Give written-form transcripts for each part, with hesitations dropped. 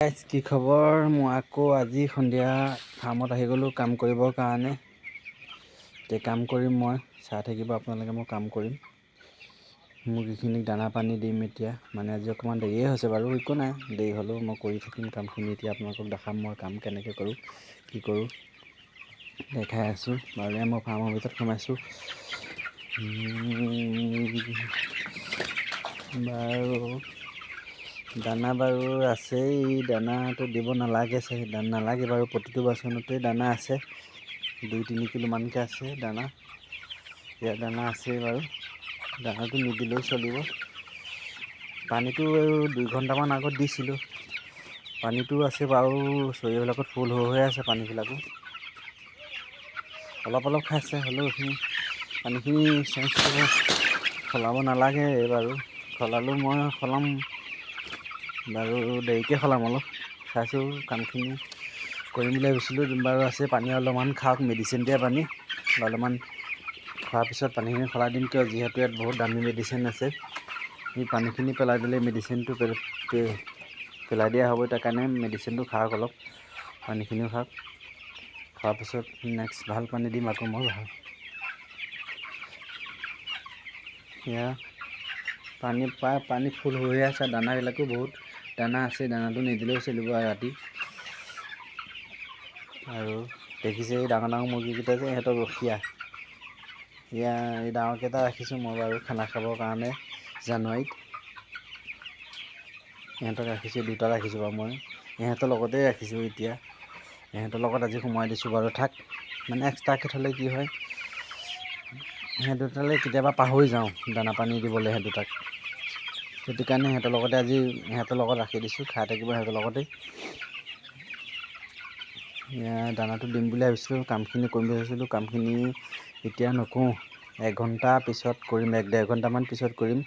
কি খবৰ? মই আকৌ আজি সন্ধিয়া ফাৰ্মত আহি গ'লোঁ কাম কৰিবৰ কাৰণে। এতিয়া কাম কৰিম, মই চাই থাকিব আপোনালোকে। মই কাম কৰিম, মুৰ্গীখিনিক দানা পানী দিম এতিয়া। মানে আজি অকণমান দেৰিয়ে হৈছে বাৰু, একো নাই, দেৰি হ'লেও মই কৰি থাকিম কামখিনি। এতিয়া আপোনালোকক দেখাম মই কাম কেনেকৈ কৰোঁ, কি কৰোঁ দেখাই আছোঁ বাৰু। মই ফাৰ্মৰ ভিতৰত সোমাইছোঁ বাৰু। দানা বাৰু আছেই, দানাটো দিব নালাগে চাগে, নালাগে বাৰু। প্ৰতিটো বাচনতে দানা আছে, 2-3 কিলোমানকৈ আছে দানা। ইয়াৰ দানা আছেই বাৰু, দানাটো নিদিলেও চলিব। পানীটো 2 ঘণ্টামান আগত দিছিলোঁ, পানীটো আছে বাৰু। চৰিয়াবিলাকত ফুল হৈ আছে পানীবিলাকো, অলপ অলপ খাইছে। হ'লেও এইখিনি পানীখিনি চেঞ্জ কৰিব, সলাব নালাগে বাৰু। সলালেও মই সলাম বাৰু, দেৰিকৈ সলাম অলপ। চাইছোঁ কামখিনি কৰিম বুলি ভাবিছিলোঁ বাৰু। আছে পানী অলপমান খাওক, মেডিচিন দিয়া পানী অলপমান খোৱাৰ পিছত পানীখিনি সলাই দিম। কিয়, যিহেতু ইয়াত বহুত দামী মেডিচিন আছে। এই পানীখিনি পেলাই দিলে মেডিচিনটো পেলাই দিয়া হ'ব। তাৰ কাৰণে মেডিচিনটো খাওক, অলপ পানীখিনিও খাওক। খোৱাৰ পিছত নেক্সট ভাল পানী দিম আকৌ মই। এয়া পানী ফুল হৈ আছে। দানাবিলাকো বহুত দানা আছে, দানাটো নিদিলেও চলিব ৰাতি। আৰু দেখিছে এই ডাঙৰ ডাঙৰ মুৰ্গীকেইটা যে, ইহঁতক ৰখীয়া। এই ডাঙৰকেইটা ৰাখিছোঁ মই বাৰু খানা খাবৰ কাৰণে। জানুৱাৰীত ইহঁতক ৰাখিছোঁ, 2টা ৰাখিছোঁ বাৰু মই। ইহঁতৰ লগতেই ৰাখিছোঁ এতিয়া। ইহঁতৰ লগত আজি সোমোৱাই দিছোঁ বাৰু। থাক, মানে এক্সট্ৰাকৈ থ'লে কি হয়, সিহঁত দুটালৈ কেতিয়াবা পাহৰি যাওঁ দানা পানী দিবলৈ সিহঁত দুটাক। সেইটো কাৰণে সিহঁতৰ লগতে আজি সিহঁতৰ লগত ৰাখি দিছোঁ, খাই থাকিব সিহঁতৰ লগতেই। দানাটো দিম বুলি ভাবিছিলোঁ, কামখিনি কৰিম বুলি ভাবিছিলোঁ। কামখিনি এতিয়া নকৰোঁ, 1 ঘণ্টা পিছত কৰিম, 1-1.5 ঘণ্টামান পিছত কৰিম।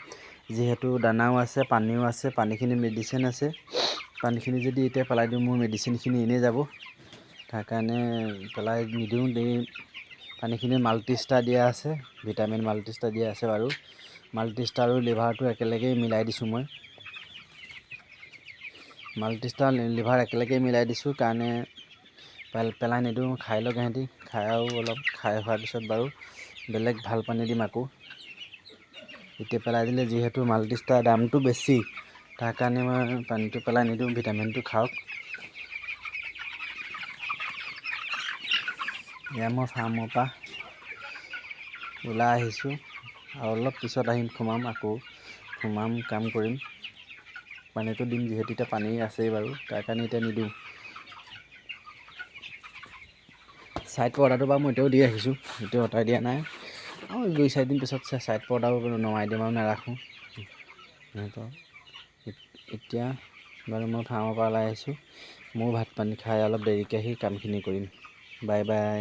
যিহেতু দানাও আছে, পানীও আছে, পানীখিনি মেডিচিন আছে। পানীখিনি যদি এতিয়া পেলাই দিওঁ, মোৰ মেডিচিনখিনি এনেই যাব। তাৰ কাৰণে পেলাই নিদিওঁ। পানীখিনি মাল্টিষ্টাৰ দিয়া আছে, ভিটামিন মাল্টিষ্টাৰ দিয়া আছে বাৰু। মাল্টিষ্টাৰ আৰু লিভাৰটো একেলগেই মিলাই দিছোঁ মই। মাল্টিষ্টাৰ লিভাৰ একেলগেই মিলাই দিছোঁ কাৰণে পেলাই নিদিওঁ, খাই লওক সিহঁতি। খাই হোৱাৰ পিছত বাৰু বেলেগ ভাল পানী দিম আকৌ। এতিয়া পেলাই দিলে, যিহেতু মাল্টিষ্টাৰ দামটো বেছি, তাৰ কাৰণে মই পানীটো পেলাই নিদিওঁ, ভিটামিনটো খাওক। এয়া মই ফাৰ্মৰ পৰা ওলাই আহিছোঁ, আৰু অলপ পিছত আহিম, সোমাম কাম কৰিম। পানীটো দিম, যিহেতু এতিয়া পানী আছেই বাৰু, তাৰ কাৰণে এতিয়া নিদিওঁ। ছাইড পৰ্দাটো বাৰু মই এতিয়াও দি ৰাখিছোঁ, এতিয়াও অঁতাই দিয়া নাই। আৰু 2-4 দিন পিছত ছাইড পৰ্দাও নমাই দিম আৰু নাৰাখোঁ সিহঁতৰ। এতিয়া বাৰু মই ফাৰ্মৰ পৰা ওলাই আহিছোঁ। ময়ো ভাত পানী খাই অলপ দেৰিকৈ আহি কামখিনি কৰিম। Bye bye.